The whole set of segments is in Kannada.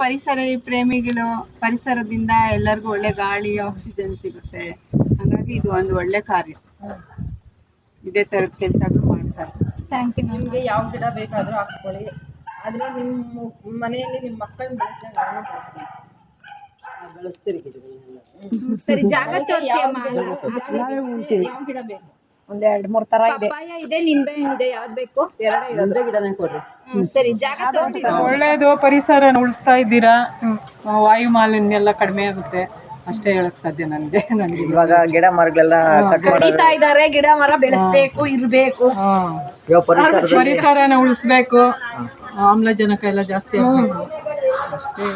ಪರಿಸರ ಪ್ರೇಮಿಗಳು, ಪರಿಸರದಿಂದ ಎಲ್ಲರಿಗೂ ಒಳ್ಳೆ ಗಾಳಿ ಆಕ್ಸಿಜನ್ ಸಿಗುತ್ತೆ. ಹಾಗಾಗಿ ಇದು ಒಂದು ಒಳ್ಳೆ ಕಾರ್ಯ. ಇದೇ ಥರದ ಕೆಲಸಗಳು ಮಾಡ್ತಾರೆ. Thank you. ನಿಮಗೆ ಯಾವ ಗಿಡ ಬೇಕಾದರೂ ಹಾಕ್ಕೊಳ್ಳಿ, ಆದರೆ ನಿಮ್ಮ ಮನೆಯಲ್ಲಿ ನಿಮ್ಮ ಮಕ್ಕಳನ್ನ ಬೆಳೆಸ್ತೀರಿ ಗಿಡಗಳನ್ನೆಲ್ಲ. ಸರಿ, ಜಾಗ ತೋರಿಸಿ ಅಮ್ಮ. ಯಾವ ಗಿಡ ಬೇಕು? ಒಂದ್ 2-3 ತರ ಇದೆ. ಪಪ್ಪಾಯ ಇದೆ, ನಿಂಬೆ ಹಣ್ಣು ಇದೆ, ಯಾವ್ದು ಬೇಕು? ಒಂದೇ ಗಿಡನೇ ಕೊಡ್ರಿ. ಸರಿ, ಜಾಗ ತೋರಿಸಿ. ಒಳ್ಳೇದು, ಪರಿಸರ ಉಳಿಸ್ತಾ ಇದ್ದೀರಾ, ವಾಯು ಮಾಲಿನ್ಯ ಎಲ್ಲ ಕಡಿಮೆ ಆಗುತ್ತೆ ಅಷ್ಟೇ ಹೇಳಕ್ ಸಾಧ್ಯ ನನಗೆ. ಇವಾಗ ಗಿಡ ಮರಗಳೆಲ್ಲ ಕಡಿತಾ ಇದಾರೆ, ಗಿಡ ಮರ ಬೆಳೆಸ್ಬೇಕು, ಇರ್ಬೇಕು. ಪರಿಸರನ ಉಳಿಸ್ಬೇಕು, ಆಮ್ಲಜನಕ ಎಲ್ಲ ಜಾಸ್ತಿ ಆಗ್ಬೇಕು ಅಷ್ಟೇ.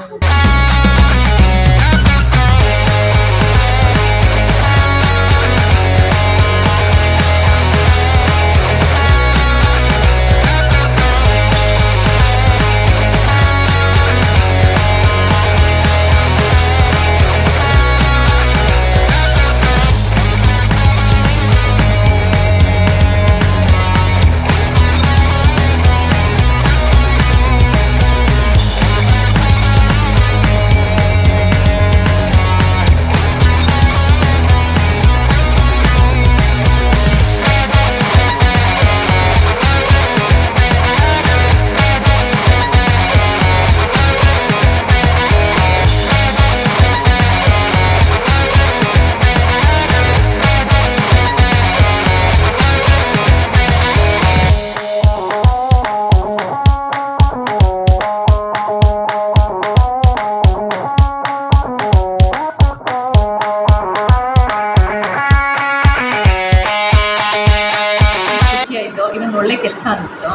ಇದೊಂದು ಒಳ್ಳೆ ಕೆಲಸ ಅನ್ನಿಸ್ತು.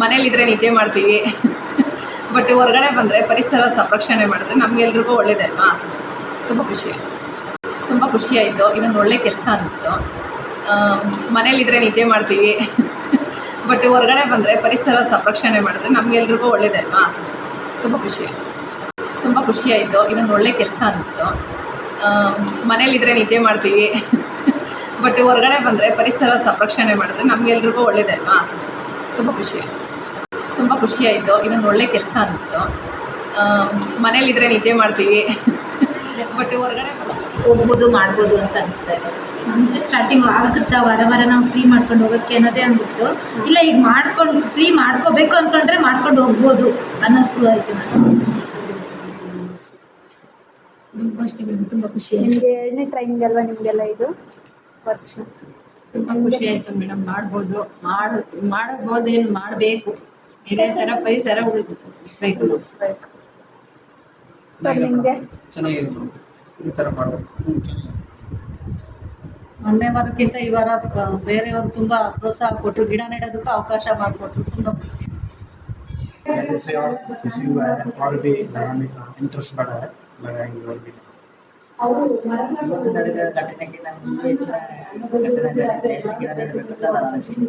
ಮನೇಲಿದ್ರೆ ನಿದ್ದೆ ಮಾಡ್ತೀವಿ, ಬಟ್ ಹೊರಗಡೆ ಬಂದರೆ ಪರಿಸರ ಸಂರಕ್ಷಣೆ ಮಾಡಿದ್ರೆ ನಮಗೆಲ್ರಿಗೂ ಒಳ್ಳೇದೇ ಅಲ್ವಾ? ತುಂಬ ಖುಷಿ ಆಯಿತು. ಇದೊಂದು ಒಳ್ಳೆ ಕೆಲಸ ಅನ್ನಿಸ್ತು. ಮನೇಲಿದ್ರೆ ನಿದ್ದೆ ಮಾಡ್ತೀವಿ, ಬಟ್ ಹೊರಗಡೆ ಬಂದರೆ ಪರಿಸರ ಸಂರಕ್ಷಣೆ ಮಾಡಿದ್ರೆ ನಮಗೆಲ್ರಿಗೂ ಒಳ್ಳೇದೇ ಅಲ್ವಾ? ತುಂಬ ಖುಷಿ ಆಯಿತು. ಇದೊಂದು ಒಳ್ಳೆ ಕೆಲಸ ಅನ್ನಿಸ್ತು. ಮನೇಲಿದ್ರೆ ನಿದ್ದೆ ಮಾಡ್ತೀವಿ, ಬಟ್ ಹೊರಗಡೆ ಬಂದರೆ ಪರಿಸರ ಸಂರಕ್ಷಣೆ ಮಾಡಿದ್ರೆ ನಮಗೆಲ್ರಿಗೂ ಒಳ್ಳೇದೇ ಅಲ್ವಾ? ತುಂಬ ಖುಷಿ ಆಯಿತು. ಇದೊಂದು ಒಳ್ಳೆ ಕೆಲಸ ಅನ್ನಿಸ್ತು. ಮನೇಲಿದ್ರೆ ನಿದ್ದೆ ಮಾಡ್ತೀವಿ, ಬಟ್ ಹೊರಗಡೆ ಹೋಗ್ಬೋದು, ಮಾಡ್ಬೋದು ಅಂತ ಅನಿಸ್ತಾ ಇದೆ. ಮುಂಚೆ ಸ್ಟಾರ್ಟಿಂಗ್ ಆಗುತ್ತಾ ವಾರ ನಾವು ಫ್ರೀ ಮಾಡ್ಕೊಂಡು ಹೋಗೋಕ್ಕೆ ಅನ್ನೋದೇ ಅಂದ್ಬಿಟ್ಟು, ಇಲ್ಲ ಈಗ ಮಾಡ್ಕೊಂಡು ಫ್ರೀ ಮಾಡ್ಕೋಬೇಕು ಅಂದ್ಕೊಂಡ್ರೆ ಮಾಡ್ಕೊಂಡು ಹೋಗ್ಬೋದು ಅನ್ನೋದು ಫ್ರೂ ಆಯಿತು. ತುಂಬ ಖುಷಿ. ನಿಮಗೆ 2ನೇ ಟ್ರೈನಿಂಗ್ ಅಲ್ವಾ ನಿಮಗೆಲ್ಲ ಇದು ವರ್ಷ? ತುಂಬ ಖುಷಿ ಆಯಿತು ಮೇಡಮ್. ಮಾಡ್ಬೋದು, ಏನು ಮಾಡಬೇಕು, ಇದೇ ಥರ ಪರಿಸರ ಉಳಿಸ್ಬೇಕು. ಸರ್ ನಿಮಗೆ ಚೆನ್ನಾಗಿದೆ, ಈ ಥರ ಮಾಡಬೇಕು. ಮೊನ್ನೆ ವಾರಕ್ಕಿಂತ ಈ ವಾರ ಬೇರೆಯವರು ತುಂಬ ಪ್ರೋತ್ಸಾಹ ಕೊಟ್ಟರು, ಗಿಡ ನೆಡೋದಕ್ಕೂ ಅವಕಾಶ ಮಾಡಿಕೊಟ್ರು. ತುಂಬ जैसे और किसी और भी लगाने का इंटरेस्ट बढ़ा है, लगाएंगे और भी. ಇವತ್ತು ನಡೆದ ಘಟನೆಗೆ ನಾನು ಇನ್ನೂ ಹೆಚ್ಚಿನ ಘಟನೆ ಜಾಸ್ತಿ ಗಿಡ ನೆಡಬೇಕಂತ ನನ್ನ ಅನಿಸಿಕೆ.